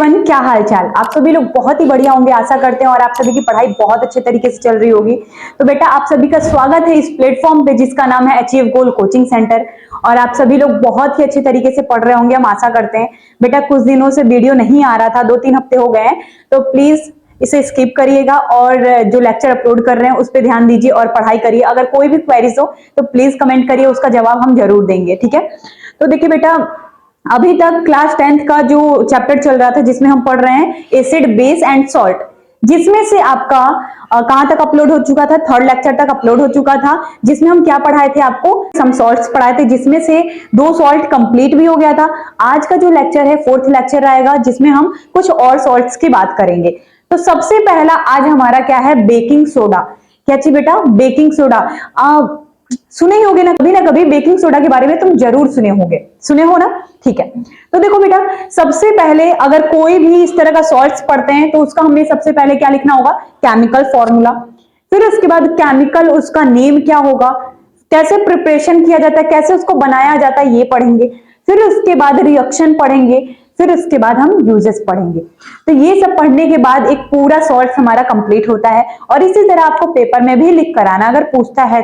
Everyone, क्या हाल चाल। आप सभी लोग बहुत ही बढ़िया होंगे आशा करते हैं, और आप सभी की पढ़ाई बहुत अच्छे तरीके से चल रही होगी। तो बेटा, आप सभी का स्वागत है इस प्लेटफॉर्म पे जिसका नाम है अचीव गोल कोचिंग सेंटर। और आप सभी लोग बहुत ही अच्छे तरीके से पढ़ रहे होंगे, हम आशा करते हैं। बेटा, कुछ दिनों से वीडियो नहीं आ रहा था, 2-3 हफ्ते हो गए हैं, तो प्लीज इसे स्किप करिएगा और जो लेक्चर अपलोड कर रहे हैं उस पर ध्यान दीजिए और पढ़ाई करिए। अगर कोई भी क्वेरीज हो तो प्लीज कमेंट करिए, उसका जवाब हम जरूर देंगे, ठीक है। तो देखिए बेटा, अभी तक क्लास 10th का जो चैप्टर चल रहा था जिसमें हम पढ़ रहे हैं एसिड बेस एंड सॉल्ट, जिसमें से आपका कहां तक अपलोड हो चुका था, 3rd लेक्चर तक अपलोड हो चुका था, जिसमें हम क्या पढ़ाए थे, आपको सम सॉल्ट्स पढ़ाए थे, जिसमें से 2 सॉल्ट कंप्लीट भी हो गया था। आज का जो लेक्चर है 4th लेक्चर आएगा, जिसमें हम कुछ और सॉल्ट्स की बात करेंगे। तो सबसे पहला आज हमारा क्या है, बेकिंग सोडा। क्या चीज बेटा, बेकिंग सोडा। सुने ही होगे ना कभी बेकिंग सोडा के बारे में, तुम जरूर सुने होंगे, सुने हो ना, ठीक है। तो देखो बेटा, सबसे पहले अगर कोई भी इस तरह का सॉल्ट्स पढ़ते हैं तो उसका हमें सबसे पहले क्या लिखना होगा, केमिकल फॉर्मूला। फिर उसके बाद केमिकल, उसका नेम क्या होगा, कैसे प्रिपरेशन किया जाता है, कैसे उसको बनाया जाता है, ये पढ़ेंगे। फिर उसके बाद रिएक्शन पढ़ेंगे, फिर उसके बाद हम यूजेस पढ़ेंगे। तो ये सब पढ़ने के बाद एक पूरा सॉल्ट हमारा कंप्लीट होता है। और इसी तरह आपको पेपर में भी लिख कर आना अगर पूछता है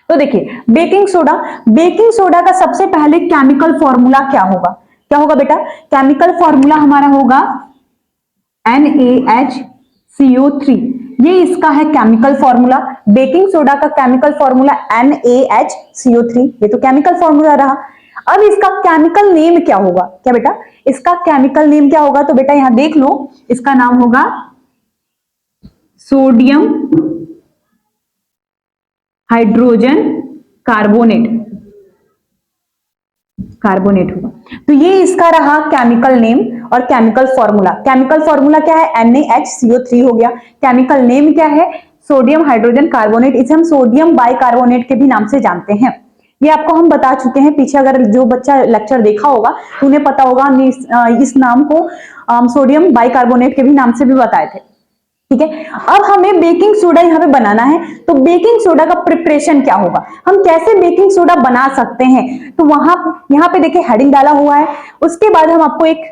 तो देखिए, बेकिंग सोडा, बेकिंग सोडा का सबसे पहले केमिकल फॉर्मूला क्या होगा, क्या होगा बेटा, केमिकल फॉर्मूला हमारा होगा NaHCO3। ये इसका है केमिकल फॉर्मूला। बेकिंग सोडा का केमिकल फॉर्मूला NaHCO3, ये तो केमिकल फॉर्मूला रहा। अब इसका केमिकल नेम क्या होगा, क्या बेटा, इसका केमिकल नेम क्या होगा, तो बेटा यहां देख लो, इसका नाम होगा सोडियम हाइड्रोजन कार्बोनेट, कार्बोनेट होगा। तो ये इसका रहा केमिकल नेम और केमिकल फॉर्मूला। केमिकल फॉर्मूला क्या है, NaHCO3 हो गया। केमिकल नेम क्या है, सोडियम हाइड्रोजन कार्बोनेट। इसे हम सोडियम बाइकार्बोनेट के भी नाम से जानते हैं। ये आपको हम बता चुके हैं पीछे, अगर जो बच्चा लेक्चर देखा होगा उन्हें पता होगा, हमने इस नाम को सोडियम बाइकार्बोनेट के भी नाम से भी बताए थे, ठीक है। अब हमें बेकिंग सोडा यहाँ पे बनाना है, तो बेकिंग सोडा का प्रिपरेशन क्या होगा, हम कैसे बेकिंग सोडा बना सकते हैं, तो वहां यहाँ पे देखिए हेडिंग डाला हुआ है। उसके बाद हम आपको एक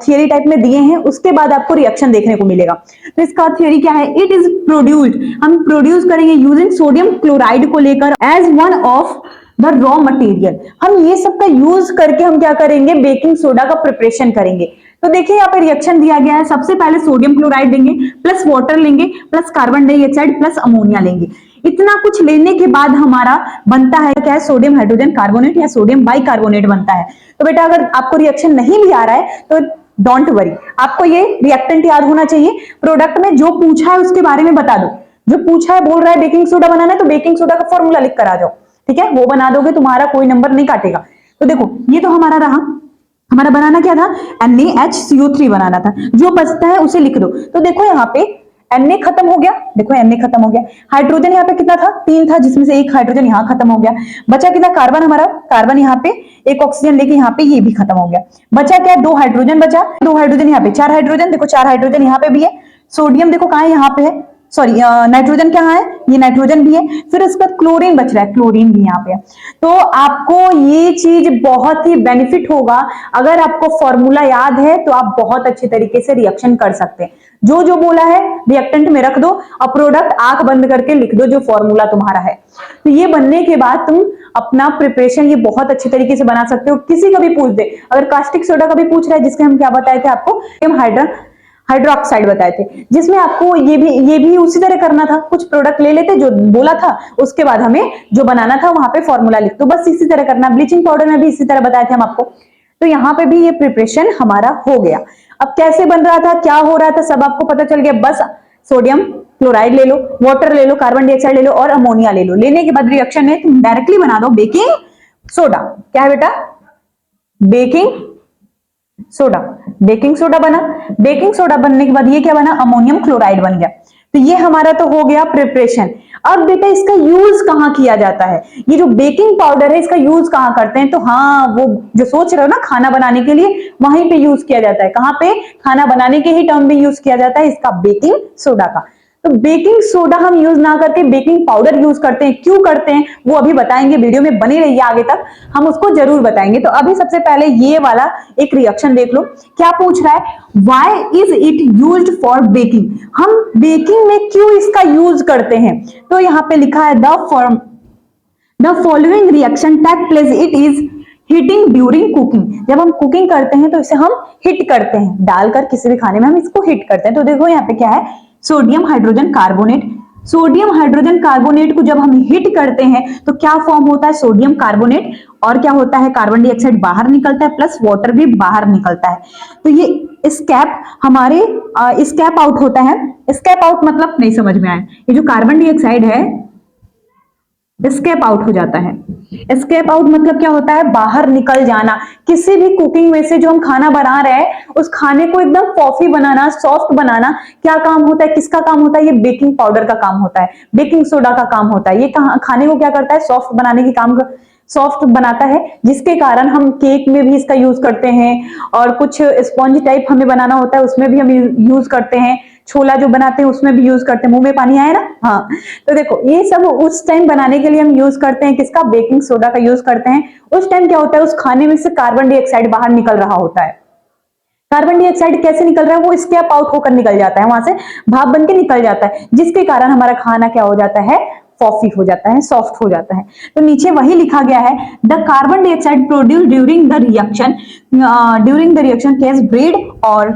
थियरी टाइप में दिए हैं, उसके बाद आपको रिएक्शन देखने को मिलेगा। तो इसका थियरी क्या है, इट इज प्रोड्यूस्ड, हम प्रोड्यूस करेंगे यूजिंग सोडियम क्लोराइड को लेकर as one of the raw material. हम ये सब का यूज करके हम क्या करेंगे, बेकिंग सोडा का प्रिपरेशन करेंगे। तो देखिए यहाँ पे रिएक्शन दिया गया है, सबसे पहले सोडियम क्लोराइड लेंगे, प्लस वाटर लेंगे, plus carbon dioxide, plus ammonia लेंगे। इतना कुछ लेने के बाद हमारा बनता है क्या है, सोडियम हाइड्रोजन कार्बोनेट या सोडियम बाइकार्बोनेट बनता है। तो बेटा, अगर आपको रिएक्शन नहीं भी आ रहा है तो डोंट वरी, आपको ये रिएक्टेंट याद होना चाहिए। प्रोडक्ट में जो पूछा है उसके बारे में बता दो, जो पूछा है बोल रहा है बेकिंग सोडा बनाना है तो बेकिंग सोडा का फॉर्मूला लिख कर आ जाओ, ठीक है, वो बना दोगे, तुम्हारा कोई नंबर नहीं काटेगा। तो देखो, ये तो हमारा रहा, हमारा बनाना क्या था, NaHCO3 बनाना था। जो बचता है उसे लिख दो। तो देखो यहाँ पे Na खत्म हो गया, देखो Na खत्म हो गया। हाइड्रोजन यहाँ पे कितना था, 3 था, जिसमें से एक हाइड्रोजन यहाँ खत्म हो गया। बचा कितना, कार्बन, हमारा कार्बन यहाँ पे, एक ऑक्सीजन लेके यहाँ पे ये भी खत्म हो गया। बचा क्या, 2 हाइड्रोजन बचा, 2 हाइड्रोजन यहाँ पे, 4 हाइड्रोजन, देखो 4 हाइड्रोजन यहाँ पे भी है। सोडियम देखो कहाँ है, यहाँ पे है, सॉरी नाइट्रोजन कहाँ है, ये नाइट्रोजन भी है। फिर उसके बाद क्लोरीन बच रहा है, क्लोरीन भी यहाँ पे है। तो आपको ये चीज बहुत ही बेनिफिट होगा, अगर आपको फॉर्मूला याद है तो आप बहुत अच्छे तरीके से रिएक्शन कर सकते हैं। जो जो बोला है रिएक्टेंट में रख दो और प्रोडक्ट आंख बंद करके लिख दो जो फॉर्मूला तुम्हारा है। तो ये बनने के बाद तुम अपना प्रिपरेशन ये बहुत अच्छे तरीके से बना सकते हो। किसी का भी पूछ दे, अगर कास्टिक सोडा का भी पूछ रहा है, जिसके हम क्या बताए थे आपको, हाइड्रोक्साइड बताए थे, जिसमें आपको ये भी उसी तरह करना था। कुछ प्रोडक्ट ले लेते जो बोला था, उसके बाद हमें जो बनाना था वहां पे फॉर्मूला लिख दो, बस इसी तरह करना। ब्लीचिंग पाउडर में भी इसी तरह बताए थे हम आपको। तो यहाँ पे भी ये प्रिपरेशन हमारा हो गया। अब कैसे बन रहा था, क्या हो रहा था, सब आपको पता चल गया। बस सोडियम क्लोराइड ले लो, वाटर ले लो, कार्बन डाइऑक्साइड ले लो और अमोनिया ले लो। लेने के बाद रिएक्शन में तुम डायरेक्टली बना दो बेकिंग सोडा। क्या है बेटा, बेकिंग सोडा। बेकिंग सोडा बना, बेकिंग सोडा बनने के बाद ये क्या बना, अमोनियम क्लोराइड बन गया। तो ये हमारा तो हो गया प्रिपरेशन। अब बेटा इसका यूज कहाँ किया जाता है, ये जो बेकिंग पाउडर है इसका यूज कहाँ करते हैं, तो हाँ, वो जो सोच रहे हो ना खाना बनाने के लिए, वहीं पे यूज किया जाता है। कहाँ पे, खाना बनाने के ही टर्म में यूज किया जाता है इसका, बेकिंग सोडा का। तो बेकिंग सोडा हम यूज ना करके बेकिंग पाउडर यूज करते हैं। क्यों करते हैं वो अभी बताएंगे, वीडियो में बने रहिए आगे तक, हम उसको जरूर बताएंगे। तो अभी सबसे पहले ये वाला एक रिएक्शन देख लो, क्या पूछ रहा है, why is it used for baking, हम बेकिंग में क्यों इसका यूज करते हैं। तो यहाँ पे लिखा है the following reaction take place, it is heating during cooking. जब हम कुकिंग करते हैं तो इसे हम हिट करते हैं, डालकर किसी भी खाने में हम इसको हिट करते हैं। तो देखो यहाँ पे क्या है, sodium hydrogen carbonate. Sodium hydrogen carbonate को जब हम हिट करते हैं तो क्या फॉर्म होता है, सोडियम कार्बोनेट, और क्या होता है, कार्बन डाइऑक्साइड बाहर निकलता है, प्लस वाटर भी बाहर निकलता है। तो ये स्कैप हमारे स्कैप आउट होता है। स्कैप आउट मतलब नहीं समझ में आया, ये जो कार्बन डाइऑक्साइड है एस्केप आउट हो जाता है। एस्केप आउट मतलब क्या होता है, बाहर निकल जाना। किसी भी कुकिंग में से जो हम खाना बना रहे हैं उस खाने को एकदम फॉफी बनाना, सॉफ्ट बनाना, क्या काम होता है, किसका काम होता है, ये बेकिंग पाउडर का काम होता है, बेकिंग सोडा का काम होता है। ये खाने को क्या करता है, सॉफ्ट बनाने की काम, सॉफ्ट बनाता है, जिसके कारण हम केक में भी इसका यूज करते हैं, और कुछ स्पॉन्ज टाइप हमें बनाना होता है उसमें भी हम यूज करते हैं, छोला जो बनाते हैं उसमें भी यूज करते हैं। मुंह में पानी आया ना, हाँ। तो देखो ये सब उस टाइम बनाने के लिए हम यूज करते हैं, किसका, बेकिंग सोडा का यूज करते हैं। उस टाइम क्या होता है, उस खाने में से कार्बन डाइऑक्साइड बाहर निकल रहा होता है। कार्बन डाइऑक्साइड कैसे निकल रहा है, वो स्केप आउट होकर निकल जाता है, वहां से भाप बन के निकल जाता है, जिसके कारण हमारा खाना क्या हो जाता है, फॉफी हो जाता है, सॉफ्ट हो जाता है। तो नीचे वही लिखा गया है, the carbon dioxide produce during the reaction causes bread और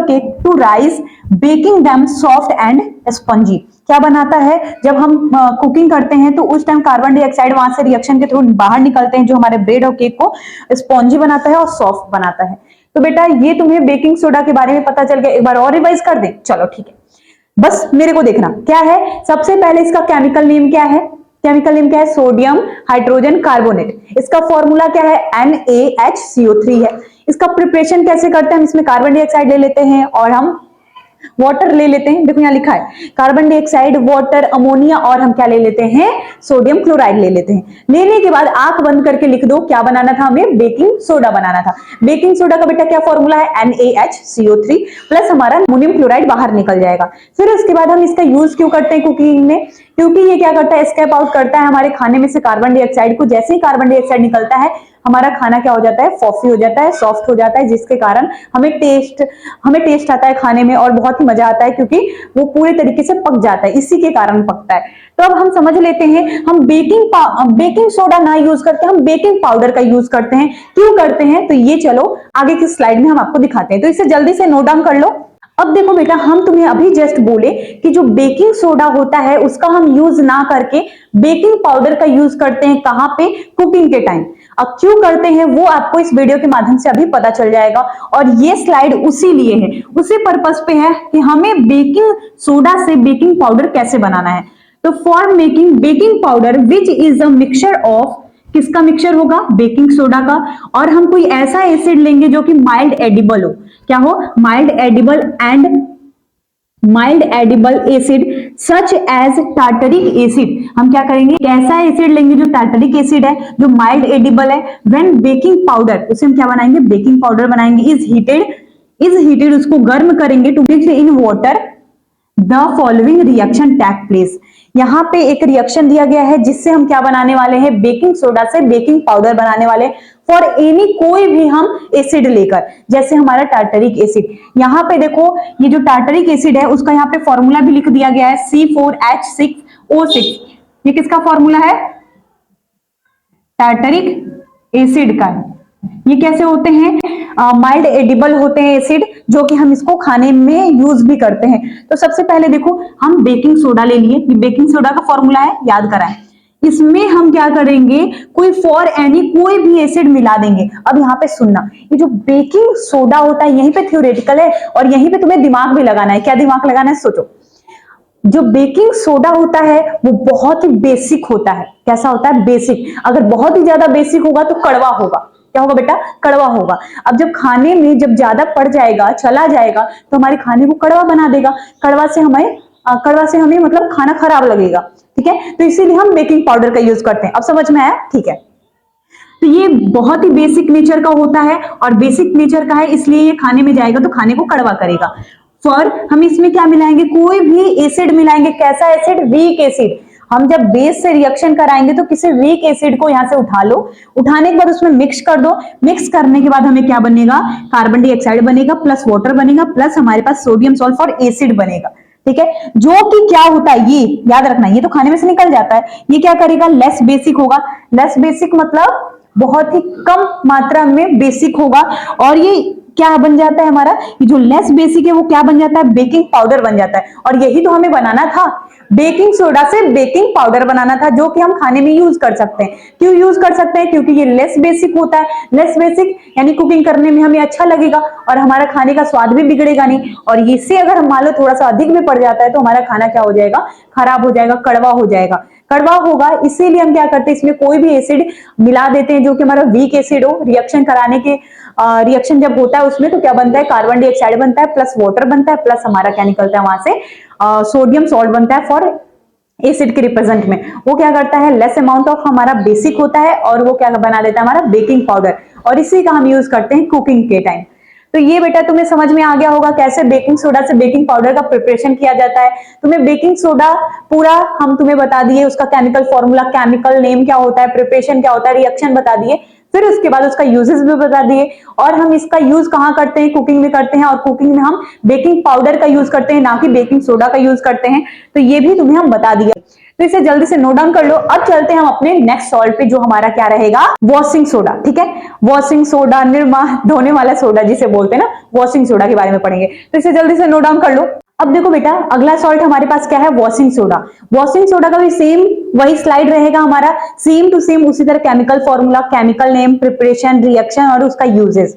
cake to rise, baking them soft and spongy. क्या बनाता है, जब हम कुकिंग करते हैं तो उस टाइम कार्बन डाइऑक्साइड वहां से रिएक्शन के थ्रू बाहर निकलते हैं, जो हमारे ब्रेड और केक को स्पॉन्जी बनाता है और सॉफ्ट बनाता है। तो बेटा ये तुम्हें बेकिंग सोडा के बारे में पता चल गया, एक बार और रिवाइज कर दे, चलो ठीक है। बस मेरे को देखना क्या है, सबसे पहले इसका केमिकल नेम क्या है, केमिकल नेम क्या है, सोडियम हाइड्रोजन कार्बोनेट। इसका फॉर्मूला क्या है, NaHCO3 है। इसका प्रिपरेशन कैसे करते हैं, हम इसमें कार्बन डाइऑक्साइड ले लेते हैं और हम वाटर ले लेते हैं। देखो यहाँ लिखा है कार्बन डाइऑक्साइड, वाटर, अमोनिया, और हम क्या ले लेते हैं, सोडियम क्लोराइड ले लेते हैं। लेने के बाद आंख बंद करके लिख दो, क्या बनाना था हमें, बेकिंग सोडा बनाना था। बेकिंग सोडा का बेटा क्या फॉर्मूला है, NaHCO3 प्लस हमारा अमोनियम क्लोराइड बाहर निकल जाएगा। फिर उसके बाद हम इसका यूज क्यों करते हैं कुकिंग में, क्योंकि ये क्या करता है, स्केप आउट करता है हमारे खाने में से कार्बन डाइऑक्साइड को। जैसे ही कार्बन डाइऑक्साइड निकलता है हमारा खाना क्या हो जाता है, फॉफी हो जाता है, सॉफ्ट हो जाता है, जिसके कारण हमें टेस्ट आता है खाने में और बहुत ही मजा आता है, क्योंकि वो पूरे तरीके से पक जाता है, इसी के कारण पकता है। तो अब हम समझ लेते हैं, हम बेकिंग सोडा ना यूज करके हम बेकिंग पाउडर का यूज करते हैं। क्यों करते हैं, तो ये चलो आगे की स्लाइड में हम आपको दिखाते हैं। तो इसे जल्दी से नोट डाउन कर लो। अब देखो बेटा, हम तुम्हें अभी जस्ट बोले कि जो बेकिंग सोडा होता है उसका हम यूज ना करके बेकिंग पाउडर का यूज करते हैं, कहां पे, कुकिंग के टाइम। अब क्यों करते हैं वो आपको इस वीडियो के माध्यम से अभी पता चल जाएगा, और ये स्लाइड उसी लिए है, उसी पर्पस पे है कि हमें बेकिंग सोडा से बेकिंग पाउडर कैसे बनाना है। तो for making baking powder which is a mixture of, किसका मिक्सचर होगा, बेकिंग सोडा का, और हम कोई ऐसा एसिड लेंगे जो कि माइल्ड एडिबल हो, क्या हो, mild edible acid such as tartaric acid. हम क्या करेंगे, ऐसा एसिड लेंगे जो टार्टरिक एसिड है, जो माइल्ड एडिबल है। व्हेन बेकिंग पाउडर, उसे हम क्या बनाएंगे, बेकिंग पाउडर बनाएंगे। इज हीटेड, उसको गर्म करेंगे, to mix in water the following reaction take place. यहाँ पे एक रिएक्शन दिया गया है जिससे हम क्या बनाने वाले हैं, बेकिंग सोडा से बेकिंग पाउडर बनाने वाले। फॉर एनी, कोई भी हम एसिड लेकर, जैसे हमारा टार्टरिक एसिड, यहाँ पे देखो ये जो टार्टरिक एसिड है उसका यहाँ पे फॉर्मूला भी लिख दिया गया है, C4H6O6। ये किसका फॉर्मूला है, टार्टरिक एसिड का। ये कैसे होते हैं, माइल्ड एडिबल होते हैं एसिड, जो कि हम इसको खाने में यूज भी करते हैं। तो सबसे पहले देखो हम बेकिंग सोडा ले लिए, ये बेकिंग सोडा का फॉर्मूला है, याद कराएं। इसमें हम क्या करेंगे, कोई भी एसिड मिला देंगे। अब यहाँ पे सुनना, ये जो बेकिंग सोडा होता है यहीं पे थ्योरेटिकल है और यहीं पे तुम्हें दिमाग भी लगाना है। क्या दिमाग लगाना है, सोचो। जो बेकिंग सोडा होता है वो बहुत ही बेसिक होता है। कैसा होता है, बेसिक। अगर बहुत ही ज्यादा बेसिक होगा तो कड़वा होगा। क्या होगा बेटा, कड़वा होगा। अब जब खाने में जब ज्यादा पड़ जाएगा, चला जाएगा, तो हमारे खाने को कड़वा बना देगा। कड़वा से हमें मतलब खाना खराब लगेगा। ठीक है, तो इसीलिए हम बेकिंग पाउडर का यूज करते हैं। अब समझ में आया, ठीक है। तो ये बहुत ही बेसिक नेचर का होता है, और बेसिक नेचर का है इसलिए ये खाने में जाएगा तो खाने को कड़वा करेगा। फॉर हम इसमें क्या मिलाएंगे, कोई भी एसिड मिलाएंगे। कैसा एसिड, वीक एसिड। हम जब बेस से रिएक्शन कराएंगे तो किसी वीक एसिड को यहां से उठा लो, उठाने के बाद उसमें मिक्स कर दो। मिक्स करने के बाद हमें क्या बनेगा, कार्बन डाइऑक्साइड बनेगा प्लस वाटर बनेगा प्लस हमारे पास सोडियम सल्फर एसिड बनेगा। ठीक है, जो कि क्या होता है, ये याद रखना, ये तो खाने में से निकल जाता है। ये क्या करेगा, लेस बेसिक होगा। लेस बेसिक मतलब बहुत ही कम मात्रा में बेसिक होगा। और ये क्या बन जाता है हमारा, ये जो लेस बेसिक है वो क्या बन जाता है, बेकिंग पाउडर बन जाता है। और यही तो हमें बनाना था, बेकिंग सोडा से बेकिंग पाउडर बनाना था, जो कि हम खाने में यूज कर सकते हैं। क्यों यूज कर सकते हैं, क्योंकि ये लेस बेसिक होता है। लेस बेसिक यानी कुकिंग करने में हमें अच्छा लगेगा और हमारा खाने का स्वाद भी बिगड़ेगा नहीं। और इससे अगर हम मान लो थोड़ा सा अधिक में पड़ जाता है तो हमारा खाना क्या हो जाएगा, खराब हो जाएगा, कड़वा हो जाएगा। कड़वा होगा, इसीलिए हम क्या करते हैं, इसमें कोई भी एसिड मिला देते हैं जो कि हमारा वीक एसिड हो। रिएक्शन कराने के रिएक्शन जब होता है उसमें तो क्या बनता है, कार्बन डाइऑक्साइड बनता है प्लस वाटर बनता है प्लस हमारा क्या निकलता है वहां से, सोडियम सॉल्ट बनता है फॉर एसिड के रिप्रेजेंट में। वो क्या करता है, लेस अमाउंट ऑफ हमारा बेसिक होता है और वो क्या बना देता है, हमारा बेकिंग पाउडर। और इसी का हम यूज करते हैं कुकिंग के टाइम। तो ये बेटा तुम्हें समझ में आ गया होगा कैसे बेकिंग सोडा से बेकिंग पाउडर का प्रिपरेशन किया जाता है। तुम्हें बेकिंग सोडा पूरा हम तुम्हें बता दिए, उसका केमिकल फॉर्मूला, केमिकल नेम क्या होता है, प्रिपरेशन क्या होता है, रिएक्शन बता दिए। फिर उसके बाद उसका यूजेस भी बता दिए। और हम इसका यूज कहाँ करते हैं, कुकिंग में करते हैं। और कुकिंग में हम बेकिंग पाउडर का यूज करते हैं, ना कि बेकिंग सोडा का यूज करते हैं। तो ये भी तुम्हें हम बता दिया। तो इसे जल्दी से नोट डाउन कर लो। अब चलते हैं हम अपने नेक्स्ट सॉल्ट पे, जो हमारा क्या रहेगा, वॉशिंग सोडा। ठीक है, वॉशिंग सोडा, निर्मा धोने वाला सोडा जिसे बोलते हैं ना, वॉशिंग सोडा के बारे में पढ़ेंगे। तो इसे जल्दी से नोट डाउन कर लो। अब देखो बेटा, अगला सॉल्ट हमारे पास क्या है, वॉशिंग सोडा। वॉशिंग सोडा का भी सेम वही स्लाइड रहेगा हमारा, सेम टू सेम उसी तरह chemical formula, chemical name, preparation, reaction और उसका यूजेस।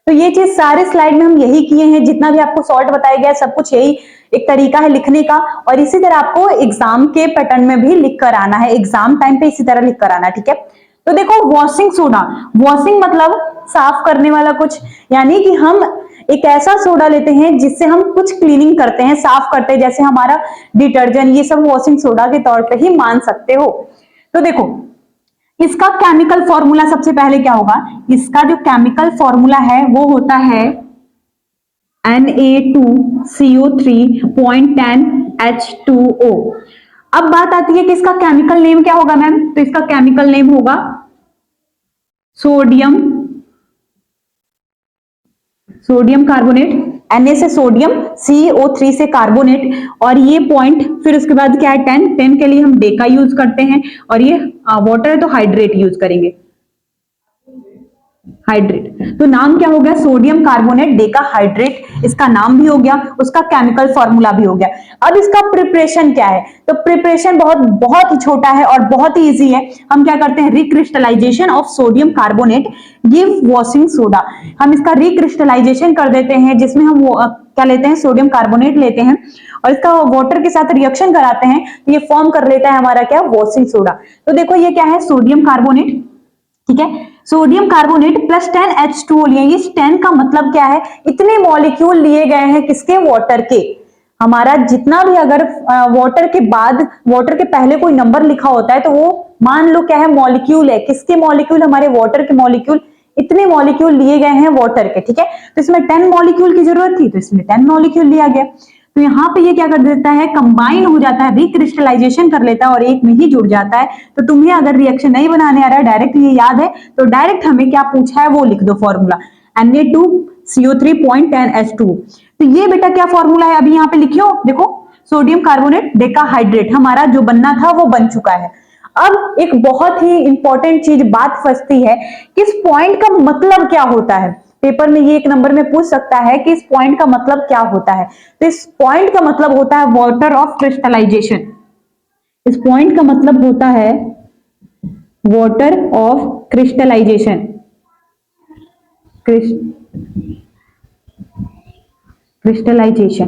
तो ये चीज सारे स्लाइड में हम यही किए हैं। जितना भी आपको सॉल्ट बताया गया सब कुछ यही एक तरीका है लिखने का। और इसी तरह आपको एग्जाम के पैटर्न में भी लिख कर आना है, एग्जाम टाइम पे इसी तरह लिख कर आना है। ठीक है, तो देखो वॉशिंग सोडा, वॉशिंग मतलब साफ करने वाला कुछ, यानी कि हम एक ऐसा सोडा लेते हैं जिससे हम कुछ क्लीनिंग करते हैं, साफ करते हैं, जैसे हमारा डिटर्जेंट, ये सब वॉशिंग सोडा के तौर पे ही मान सकते हो। तो देखो इसका केमिकल फॉर्मूला सबसे पहले क्या होगा, इसका जो केमिकल फॉर्मूला है वो होता है Na2CO3.10H2O। अब बात आती है कि इसका केमिकल नेम क्या होगा मैम, तो इसका केमिकल नेम होगा सोडियम कार्बोनेट। Na से सोडियम, CO3 से कार्बोनेट। और ये पॉइंट फिर उसके बाद क्या है, 10 के लिए हम डेका यूज करते हैं। और ये वाटर है तो हाइड्रेट यूज करेंगे, हाइड्रेट। तो नाम क्या हो गया, सोडियम कार्बोनेट डेका हाइड्रेट, इसका नाम भी हो गया, उसका केमिकल फॉर्मूला भी हो गया। अब इसका प्रिपरेशन क्या है, तो प्रिपरेशन बहुत बहुत ही छोटा है और बहुत ही इजी है। हम क्या करते हैं, recrystallisation of sodium carbonate give washing soda. हम इसका रिक्रिस्टलाइजेशन कर देते हैं, जिसमें हम क्या लेते हैं, सोडियम कार्बोनेट लेते हैं और इसका वाटर के साथ रिएक्शन कराते हैं, तो ये फॉर्म कर लेता है हमारा क्या, वॉशिंग सोडा। तो देखो ये क्या है, सोडियम कार्बोनेट। ठीक है, सोडियम कार्बोनेट प्लस 10H2O लिए। इस 10 का मतलब क्या है, इतने मॉलिक्यूल लिए गए हैं किसके, वाटर के। हमारा जितना भी अगर वाटर के बाद, वाटर के पहले कोई नंबर लिखा होता है तो वो मान लो क्या है, मॉलिक्यूल है। किसके मॉलिक्यूल, हमारे वाटर के मॉलिक्यूल। इतने मॉलिक्यूल लिए गए हैं वाटर के। ठीक है, तो इसमें 10 मॉलिक्यूल की जरूरत थी तो इसमें 10 मॉलिक्यूल लिया गया। तो यहाँ पे ये क्या कर देता है, कंबाइन हो जाता है, रिक्रिस्टलाइजेशन कर लेता है और एक में ही जुड़ जाता है। तो तुम्हें अगर रिएक्शन नहीं बनाने आ रहा है, डायरेक्ट ये याद है तो डायरेक्ट हमें क्या पूछा है वो लिख दो फॉर्मूला, Na2CO3.10H2। तो ये बेटा क्या फॉर्मूला है, अभी यहाँ पे लिखियो, देखो सोडियम कार्बोनेट डेकाहाइड्रेट हमारा जो बनना था वो बन चुका है। अब एक बहुत ही इंपॉर्टेंट चीज बात फंसती है कि इस पॉइंट का मतलब क्या होता है। पेपर में ये एक नंबर में पूछ सकता है कि इस पॉइंट का मतलब क्या होता है। तो इस पॉइंट का मतलब होता है वाटर ऑफ क्रिस्टलाइजेशन। इस पॉइंट का मतलब होता है वाटर ऑफ क्रिस्टलाइजेशन, क्रिस्टलाइजेशन।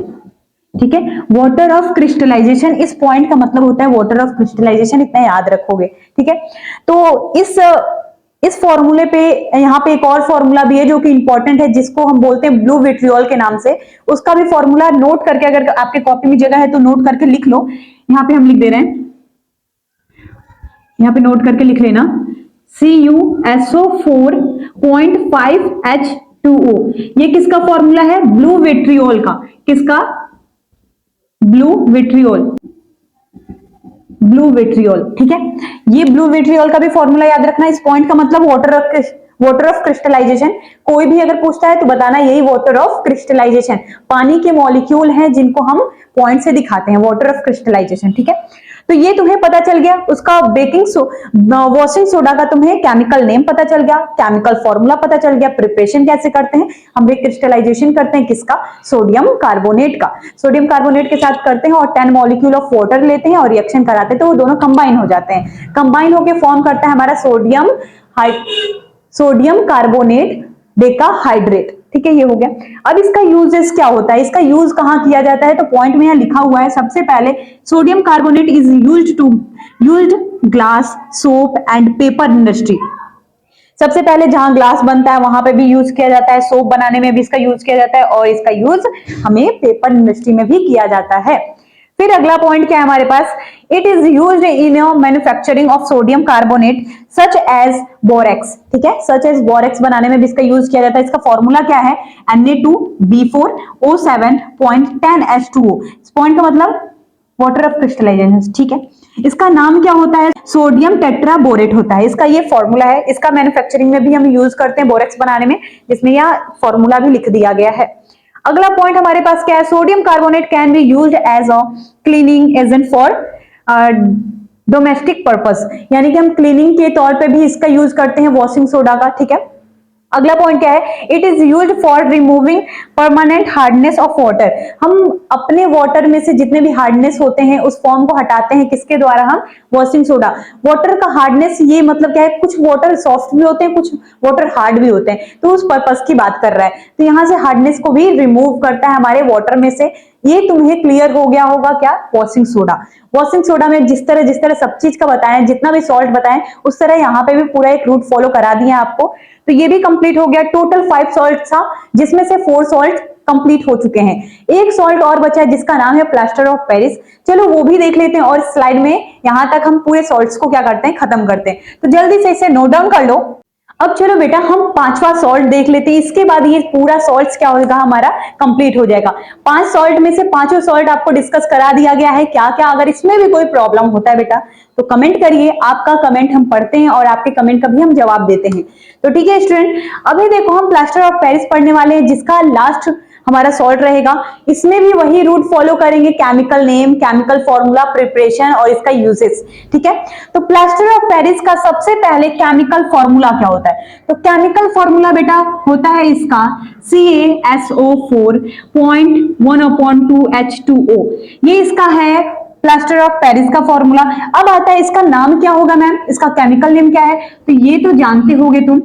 ठीक है, वाटर ऑफ क्रिस्टलाइजेशन, इस पॉइंट का मतलब होता है वाटर ऑफ क्रिस्टलाइजेशन, इतना याद रखोगे। ठीक है, तो इस फॉर्मूले पे यहाँ पे एक और फॉर्मूला भी है जो कि इंपॉर्टेंट है, जिसको हम बोलते हैं ब्लू विट्रियोल के नाम से। उसका भी फॉर्मूला नोट करके, अगर आपके कॉपी में जगह है तो नोट करके लिख लो। यहाँ पे हम लिख दे रहे हैं, यहाँ पे नोट करके लिख लेना, CuSO4.5H2O। ये किसका फॉर्मूला है, ब्लू विट्रियोल का। किसका? Blue vitriol, blue vitriol. ठीक है, ये ब्लू विट्रियोल का भी फॉर्मूला याद रखना। इस पॉइंट का मतलब वाटर ऑफ क्रिस्टलाइजेशन। कोई भी अगर पूछता है तो बताना यही वाटर ऑफ क्रिस्टलाइजेशन। पानी के मॉलिक्यूल हैं जिनको हम पॉइंट से दिखाते हैं, वाटर ऑफ क्रिस्टलाइजेशन। ठीक है, तो ये तुम्हें पता चल गया। उसका वॉशिंग सोडा का तुम्हें केमिकल नेम पता चल गया, केमिकल फॉर्मूला पता चल गया, प्रिपरेशन कैसे करते हैं। हम क्रिस्टलाइजेशन करते हैं किसका? सोडियम कार्बोनेट का। सोडियम कार्बोनेट के साथ करते हैं और 10 मॉलिक्यूल ऑफ वाटर लेते हैं और रिएक्शन कराते हैं तो वो दोनों कंबाइन हो जाते हैं। कंबाइन होकर फॉर्म करता है हमारा सोडियम कार्बोनेट डेकाहाइड्रेट। ठीक है, ये हो गया। अब इसका यूजेस क्या होता है, इसका यूज कहां किया जाता है, तो पॉइंट में यहां लिखा हुआ है। सबसे पहले sodium carbonate is used glass, soap and paper industry. सबसे पहले जहां ग्लास बनता है वहां पे भी यूज किया जाता है, सोप बनाने में भी इसका यूज किया जाता है और इसका यूज हमें पेपर इंडस्ट्री में भी किया जाता है। फिर अगला पॉइंट क्या है हमारे पास? It is used in manufacturing of sodium carbonate such as borax. ठीक है, सच एज बोरेक्स बनाने में भी इसका यूज किया जाता है। इसका फॉर्मूला क्या है? Na2B4O7.10H2O। इस पॉइंट का मतलब वाटर ऑफ क्रिस्टलाइजेशन। ठीक है, इसका नाम क्या होता है? सोडियम टेट्राबोरेट होता है। इसका ये फॉर्मूला है। इसका मैन्युफैक्चरिंग में भी हम यूज करते हैं बोरेक्स बनाने में, जिसमें यह फॉर्मूला भी लिख दिया गया है। अगला पॉइंट हमारे पास क्या है? Sodium carbonate can be used as a cleaning agent for domestic purpose, यानी कि हम क्लीनिंग के तौर पे भी इसका यूज करते हैं वॉशिंग सोडा का। ठीक है, अगला पॉइंट क्या है? It is used for removing permanent hardness of water. हम अपने वाटर में से जितने भी हार्डनेस होते हैं उस फॉर्म को हटाते हैं किसके द्वारा? हम वॉशिंग सोडा। वाटर का हार्डनेस ये मतलब क्या है? कुछ वाटर सॉफ्ट भी होते हैं, कुछ वाटर हार्ड भी होते हैं, तो उस पर्पस की बात कर रहा है। तो यहां से हार्डनेस को भी रिमूव करता है हमारे वाटर में से। ये तुम्हें क्लियर हो गया होगा क्या? Washing soda. वॉशिंग सोडा में जिस तरह सब चीज का बताएं, जितना भी सॉल्ट बताएं, उस तरह यहाँ पे भी पूरा एक रूट फॉलो करा दिया आपको। तो ये भी कंप्लीट हो गया। टोटल 5 सॉल्ट था जिसमें से 4 सॉल्ट कंप्लीट हो चुके हैं। एक सॉल्ट और बचा है जिसका नाम है प्लास्टर ऑफ पेरिस। चलो वो भी देख लेते हैं और स्लाइड में यहां तक हम पूरे सॉल्ट्स को क्या करते हैं? खत्म करते हैं। तो जल्दी से इसे नोट डाउन कर लो। अब चलो बेटा हम 5वां सॉल्ट देख लेते हैं, इसके बाद ये पूरा सॉल्ट क्या होगा हमारा? कंप्लीट हो जाएगा। 5 सॉल्ट में से 5 सॉल्ट आपको डिस्कस करा दिया गया है। क्या क्या, अगर इसमें भी कोई प्रॉब्लम होता है बेटा तो कमेंट करिए। आपका कमेंट हम पढ़ते हैं और आपके कमेंट का भी हम जवाब देते हैं। तो ठीक है स्टूडेंट, अभी देखो हम प्लास्टर ऑफ पेरिस पढ़ने वाले हैं जिसका लास्ट हमारा सॉल्ट रहेगा। इसमें भी वही रूट फॉलो करेंगे, chemical name, chemical formula, preparation और इसका यूजेस। ठीक है, तो प्लास्टर ऑफ पेरिस का सबसे पहले केमिकल फॉर्मूला क्या होता है? तो केमिकल फॉर्मूला बेटा होता है इसका CaSO4.1/2H2O। ये इसका है प्लास्टर ऑफ पेरिस का फॉर्मूला। अब आता है इसका नाम क्या होगा मैम? इसका केमिकल नेम क्या है? तो ये तो जानते होगे तुम,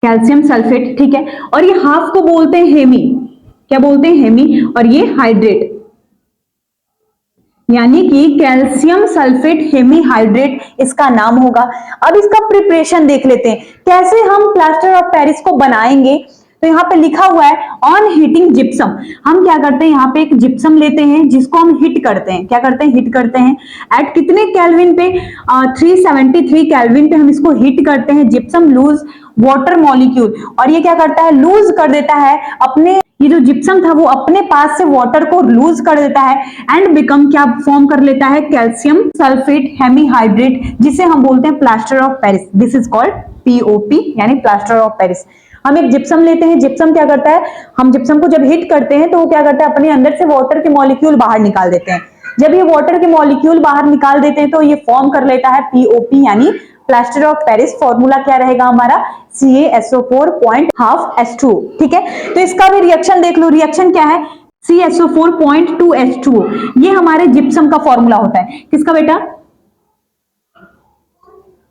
कैल्शियम सल्फेट। ठीक है, और ये हाफ को बोलते हैं हेमी। क्या बोलते हैं? हेमी। और ये हाइड्रेट, यानी कि कैल्शियम सल्फेट हेमीहाइड्रेट इसका नाम होगा। अब इसका प्रिपरेशन देख लेते हैं, कैसे हम प्लास्टर ऑफ पेरिस को बनाएंगे। तो यहाँ पे लिखा हुआ है ऑन हीटिंग जिप्सम। हम क्या करते हैं? यहाँ पे एक जिप्सम लेते हैं जिसको हम हिट करते हैं। क्या करते हैं? हिट करते हैं। एट कितने केल्विन पे? 373 केल्विन पे हम इसको हिट करते हैं। जिप्सम लूज वाटर मॉलिक्यूल, और ये क्या करता है? लूज कर देता है अपने, ये जो जिप्सम था वो अपने पास से वाटर को लूज कर देता है एंड बिकम क्या फॉर्म कर लेता है? कैल्शियम सल्फेट हेमीहाइड्रेट, जिसे हम बोलते हैं plaster of Paris. This is called POP, यानी प्लास्टर ऑफ पेरिस। हम एक जिप्सम लेते हैं। जिप्सम क्या करता है? हम जिप्सम को जब हिट करते हैं तो वो क्या करता है? अपने अंदर से वाटर के मॉलिक्यूल बाहर निकाल देते हैं। जब ये वाटर के मॉलिक्यूल बाहर निकाल देते हैं तो ये फॉर्म कर लेता है POP, यानी प्लास्टर ऑफ पेरिस। फॉर्मूला क्या रहेगा हमारा? CaSO4.12H2O। ठीक है, तो इसका भी रिएक्शन देख लो। रिएक्शन क्या है? CaSO4.2H2O। ये हमारे जिप्सम का फॉर्मूला होता है। किसका बेटा?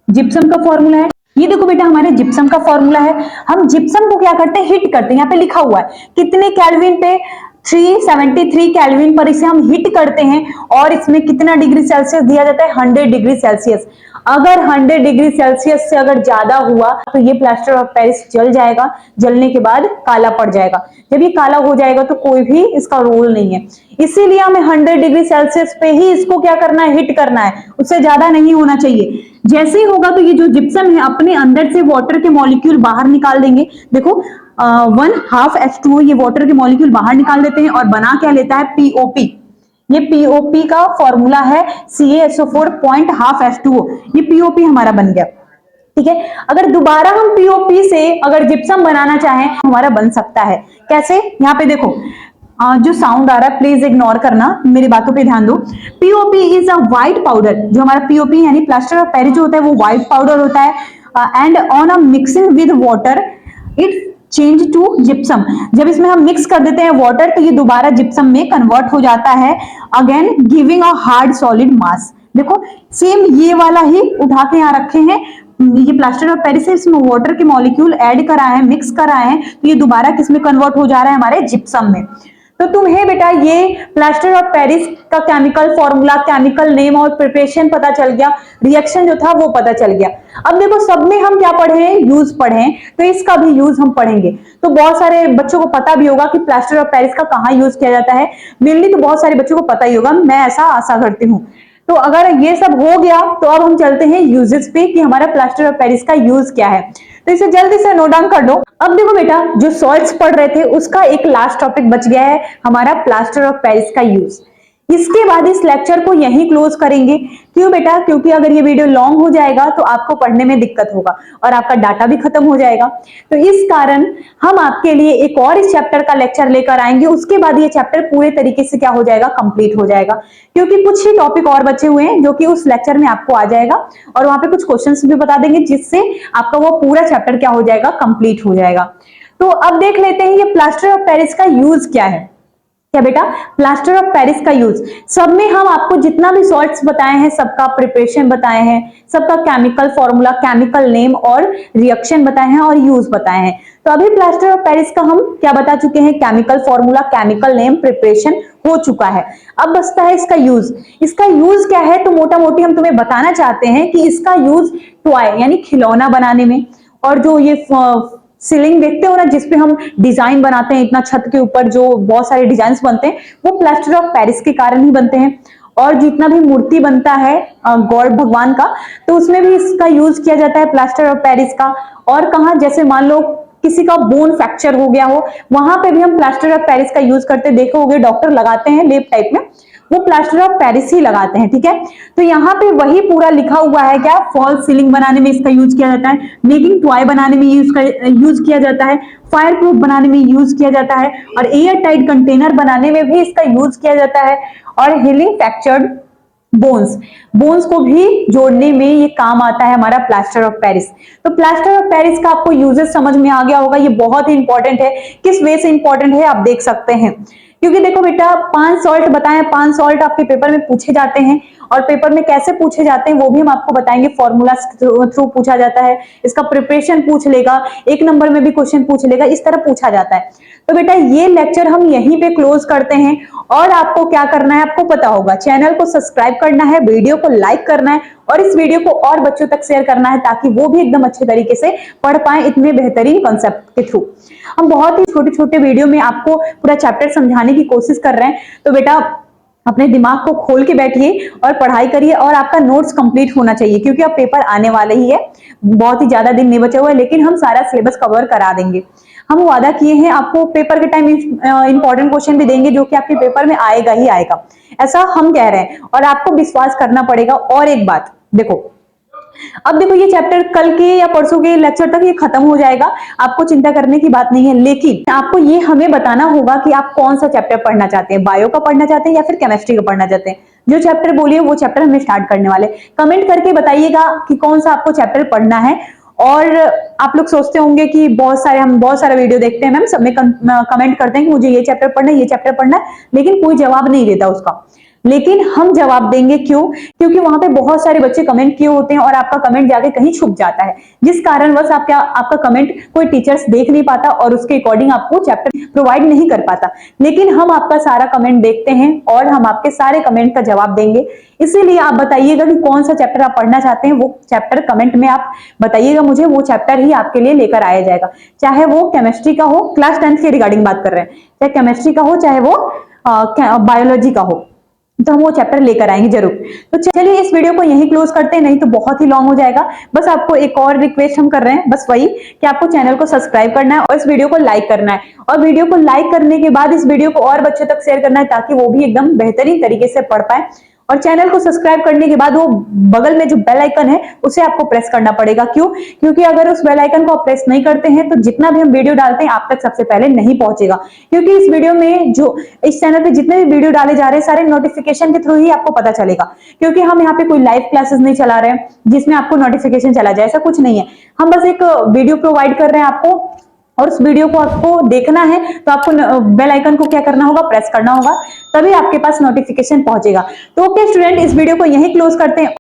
जिप्सम का फॉर्मूला है। ये देखो बेटा हमारे जिप्सम का फॉर्मूला है। हम जिप्सम को क्या करते हैं? हिट करते हैं। यहाँ पे लिखा हुआ है कितने केल्विन पे? 373 केल्विन पर इसे हम हीट करते हैं और इसमें कितना डिग्री सेल्सियस दिया जाता है, 100 डिग्री सेल्सियस। अगर 100 डिग्री सेल्सियस से अगर ज्यादा हुआ तो ये प्लास्टर ऑफ पेरिस जल जाएगा, जलने के बाद काला पड़ जाएगा। जब ये काला हो जाएगा तो कोई भी इसका रोल नहीं है, इसीलिए हमें 100 डिग्री सेल्सियस पे ही इसको क्या करना है, हिट करना है, उससे ज्यादा नहीं होना चाहिए। जैसे ही होगा तो ये जो जिप्सम है अपने अंदर से वाटर के मॉलिक्यूल बाहर निकाल देंगे। देखो 1/2 H2O ये वाटर के मॉलिक्यूल बाहर निकाल देते हैं और बना क्या लेता है, पीओपी। ये पीओपी का फॉर्मूला है CaSO4 0.5H2O, ये पीओपी हमारा बन गया। ठीक है, अगर दोबारा हम पीओपी से अगर जिप्सम बनाना चाहें हमारा बन सकता है। कैसे, यहाँ पे देखो जो साउंड आ रहा है प्लीज इग्नोर करना, मेरी बातों पे ध्यान दो। POP is a white powder, जो हमारा पीओपी यानी प्लास्टर ऑफ पेरिस जो होता है वो व्हाइट पाउडर होता है। And on a mixing with water it change to gypsum. जब इसमें हम मिक्स कर देते हैं वाटर तो ये दोबारा जिप्सम में कन्वर्ट हो जाता है, again giving a hard solid मास। देखो सेम ये वाला ही उठा के यहाँ रखे हैं, ये प्लास्टर ऑफ पेरिस है, इसमें वाटर के मॉलिक्यूल ऐड करा है, मिक्स करा है, तो ये दोबारा किसमें कन्वर्ट हो जा रहा है, हमारे जिप्सम में। तो तुम्हें बेटा ये प्लास्टर ऑफ पेरिस का केमिकल फॉर्मूला, केमिकल नेम और प्रिपरेशन पता चल गया, रिएक्शन जो था वो पता चल गया। अब देखो सब में हम क्या पढ़े हैं, यूज पढ़े हैं, तो इसका भी यूज हम पढ़ेंगे। तो बहुत सारे बच्चों को पता भी होगा कि प्लास्टर ऑफ पेरिस का कहाँ यूज किया जाता है, मेनली तो बहुत सारे बच्चों को पता ही होगा, मैं ऐसा आशा करती हूँ। तो अगर ये सब हो गया तो अब हम चलते हैं यूजेस पे कि हमारा प्लास्टर ऑफ पेरिस का यूज क्या है। तो इसे जल्दी से नोट डाउन कर लो। अब देखो बेटा जो सॉल्ट्स पढ़ रहे थे उसका एक लास्ट टॉपिक बच गया है, हमारा प्लास्टर ऑफ पेरिस का यूज। इसके बाद इस लेक्चर को यहीं क्लोज करेंगे। क्यों बेटा, क्योंकि अगर ये वीडियो लॉन्ग हो जाएगा तो आपको पढ़ने में दिक्कत होगा और आपका डाटा भी खत्म हो जाएगा। तो इस कारण हम आपके लिए एक और इस चैप्टर का लेक्चर लेकर आएंगे, उसके बाद ये चैप्टर पूरे तरीके से क्या हो जाएगा, कंप्लीट हो जाएगा। क्योंकि कुछ ही टॉपिक और बचे हुए हैं जो कि उस लेक्चर में आपको आ जाएगा और वहां पे कुछ क्वेश्चंस भी बता देंगे, जिससे आपका वो पूरा चैप्टर क्या हो जाएगा, कंप्लीट हो जाएगा। तो अब देख लेते हैं ये प्लास्टर ऑफ पेरिस का यूज क्या है। क्या बेटा, प्लास्टर ऑफ पेरिस का यूज, सब में हम आपको जितना भी सॉल्ट्स बताए हैं सबका प्रिपरेशन बताए हैं, सबका केमिकल फॉर्मूला, केमिकल नेम और रिएक्शन बताए हैं और यूज बताए हैं। तो अभी प्लास्टर ऑफ पेरिस का हम क्या बता चुके हैं, chemical formula, chemical name, preparation हो चुका है। अब बचता है इसका यूज। इसका यूज क्या है, तो मोटा मोटी हम तुम्हें बताना चाहते हैं कि इसका यूज टॉय यानी खिलौना बनाने में, और जो ये सीलिंग देखते हो ना जिसपे हम डिजाइन बनाते हैं, इतना छत के ऊपर जो बहुत सारे डिजाइन बनते हैं वो प्लास्टर ऑफ पेरिस के कारण ही बनते हैं। और जितना भी मूर्ति बनता है गॉड भगवान का, तो उसमें भी इसका यूज किया जाता है प्लास्टर ऑफ पेरिस का। और कहा, जैसे मान लो किसी का बोन फ्रैक्चर हो गया हो, वहां पे भी हम प्लास्टर ऑफ पेरिस का यूज करते देखोगे, डॉक्टर लगाते हैं लेप टाइप में, वो प्लास्टर ऑफ पेरिस ही लगाते हैं। ठीक है, तो यहाँ पे वही पूरा लिखा हुआ है, क्या, फॉल सीलिंग बनाने में इसका यूज किया जाता है, मेकिंग टॉय बनाने में यूज किया जाता है, फायर प्रूफ बनाने में यूज किया जाता है, और एयर टाइट कंटेनर बनाने में भी इसका यूज किया जाता है, और हीलिंग फ्रैक्चर्ड बोन्स को भी जोड़ने में ये काम आता है हमारा प्लास्टर ऑफ पेरिस। तो प्लास्टर ऑफ पेरिस का आपको यूजेस समझ में आ गया होगा, ये बहुत ही इंपॉर्टेंट है। किस वे से इंपॉर्टेंट है आप देख सकते हैं, क्योंकि देखो बेटा 5 सॉल्ट बताएं, 5 सॉल्ट आपके पेपर में पूछे जाते हैं, और पेपर में कैसे पूछे जाते हैं वो भी हम आपको बताएंगे, फॉर्मूला थ्रू पूछा जाता है, इसका प्रिपरेशन पूछ लेगा, 1 नंबर में भी क्वेश्चन पूछ लेगा, इस तरह पूछा जाता है। तो बेटा ये लेक्चर हम यहीं पे क्लोज करते हैं, और आपको क्या करना है आपको पता होगा, चैनल को सब्सक्राइब करना है, वीडियो को लाइक करना है, और इस वीडियो को और बच्चों तक शेयर करना है ताकि वो भी एकदम अच्छे तरीके से पढ़ पाए इतने बेहतरीन कॉन्सेप्ट के थ्रू। हम बहुत ही छोटे छोटे वीडियो में आपको पूरा चैप्टर समझाने की कोशिश कर रहे हैं। तो बेटा अपने दिमाग को खोल के बैठिए और पढ़ाई करिए, और आपका नोट्स कंप्लीट होना चाहिए, क्योंकि अब पेपर आने वाले ही है, बहुत ही ज्यादा दिन नहीं बचे हुए, लेकिन हम सारा सिलेबस कवर करा देंगे। हम वादा किए हैं आपको पेपर के टाइम इंपॉर्टेंट क्वेश्चन भी देंगे जो कि आपके पेपर में आएगा ही आएगा, ऐसा हम कह रहे हैं, और आपको विश्वास करना पड़ेगा। और एक बात देखो, अब देखो ये चैप्टर कल के या परसों के लेक्चर तक ये खत्म हो जाएगा, आपको चिंता करने की बात नहीं है, लेकिन आपको ये हमें बताना होगा कि आप कौन सा चैप्टर पढ़ना चाहते हैं, बायो का पढ़ना चाहते हैं या फिर केमिस्ट्री का पढ़ना चाहते हैं। जो चैप्टर बोलिए वो चैप्टर हमें स्टार्ट करने वाले, कमेंट करके बताइएगा कि कौन सा आपको चैप्टर पढ़ना है। और आप लोग सोचते होंगे कि हम बहुत सारा वीडियो देखते हैं मैम, सब में कमेंट करते हैं कि मुझे ये चैप्टर पढ़ना है, ये चैप्टर पढ़ना है, लेकिन कोई जवाब नहीं देता उसका। लेकिन हम जवाब देंगे क्यों? क्योंकि वहां पे बहुत सारे बच्चे कमेंट किए होते हैं और आपका कमेंट जाके कहीं छुप जाता है, जिस कारणवश आपका कमेंट कोई टीचर्स देख नहीं पाता और उसके अकॉर्डिंग आपको चैप्टर प्रोवाइड नहीं कर पाता। लेकिन हम आपका सारा कमेंट देखते हैं और हम आपके सारे कमेंट का जवाब देंगे। इसीलिए आप बताइएगा कि कौन सा चैप्टर आप पढ़ना चाहते हैं, वो चैप्टर कमेंट में आप बताइएगा मुझे, वो चैप्टर ही आपके लिए लेकर आया जाएगा। चाहे वो केमिस्ट्री का हो, क्लास 10 के रिगार्डिंग बात कर रहे हैं, चाहे केमिस्ट्री का हो चाहे वो बायोलॉजी का हो, तो हम वो चैप्टर लेकर आएंगे जरूर। तो चलिए इस वीडियो को यहीं क्लोज करते हैं, नहीं तो बहुत ही लॉन्ग हो जाएगा। बस आपको एक और रिक्वेस्ट हम कर रहे हैं, बस वही कि आपको चैनल को सब्सक्राइब करना है और इस वीडियो को लाइक करना है, और वीडियो को लाइक करने के बाद इस वीडियो को और बच्चों तक शेयर करना है ताकि वो भी एकदम बेहतरीन तरीके से पढ़ पाए। और चैनल को सब्सक्राइब करने के बाद वो बगल में जो बेल आइकन है उसे आपको प्रेस करना पड़ेगा। क्यों? क्योंकि अगर उस बेल आइकन को आप प्रेस नहीं करते हैं तो जितना भी हम वीडियो डालते हैं आप तक सबसे पहले नहीं पहुंचेगा। क्योंकि इस वीडियो में जो इस चैनल पे जितने भी वीडियो डाले जा रहे हैं सारे नोटिफिकेशन के थ्रू ही आपको पता चलेगा। क्योंकि हम यहाँ पे कोई लाइव क्लासेस नहीं चला रहे हैं जिसमें आपको नोटिफिकेशन चला जाए, ऐसा कुछ नहीं है। हम बस एक वीडियो प्रोवाइड कर रहे हैं आपको, और उस वीडियो को आपको देखना है तो आपको बेल आइकन को क्या करना होगा, प्रेस करना होगा, तभी आपके पास नोटिफिकेशन पहुंचेगा। तो ओके स्टूडेंट, इस वीडियो को यहीं क्लोज करते हैं।